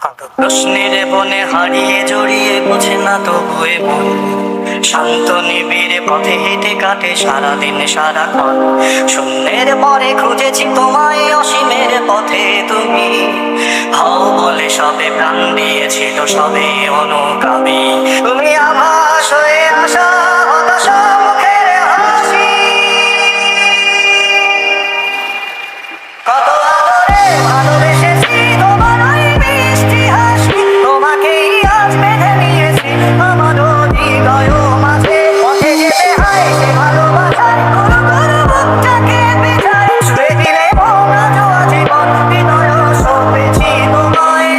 কত প্রশ্নের বনে হারিয়ে জড়িয়ে বোঝে না তবুয়ে মন শান্ত নিবিড় পথে হেঁটে কাটে সারাদিন সারাক্ষণ শূন্যের পরে খুঁজেছি তোমায় অসীমের পথে তুমি হও বলে সবে প্রাণ দিয়েছিল সবে অনুগামী তুমি আভাস হয়ে আসা হতাশা মুখের হাসি কত আদরে ভালোবেসেছি তোমার ওই মিষ্টি হাসি তোমাকেই আজ বেঁধে নিয়েছি আমার হৃদয় মাঝে পথে যেতে হয় সে ভালোবাসার গুরু গুরু বুকটাকে বিছায় ছুঁয়ে দিলে মন আজ আজীবন হৃদয় সপেছি তোমায়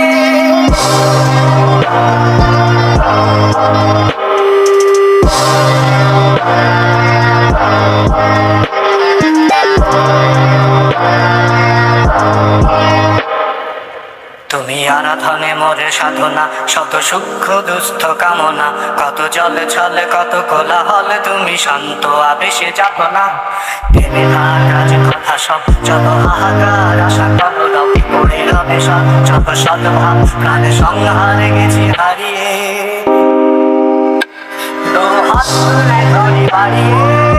তুমি আরাধনে মোরে সাধনা শত সূক্ষ্ম দুস্থ কামনা কত জল ছলে কত কোলাহল তুমি শান্ত আবেশে যাবো না ভেবে কাজ কথা সব যত হাহাকার আশা কত রবি পড়ে রবে সব যত সদ্ভাব প্রাণে সংহারে গেছি হারিয়ে তো হাত তুলে ধরি বাড়িয়ে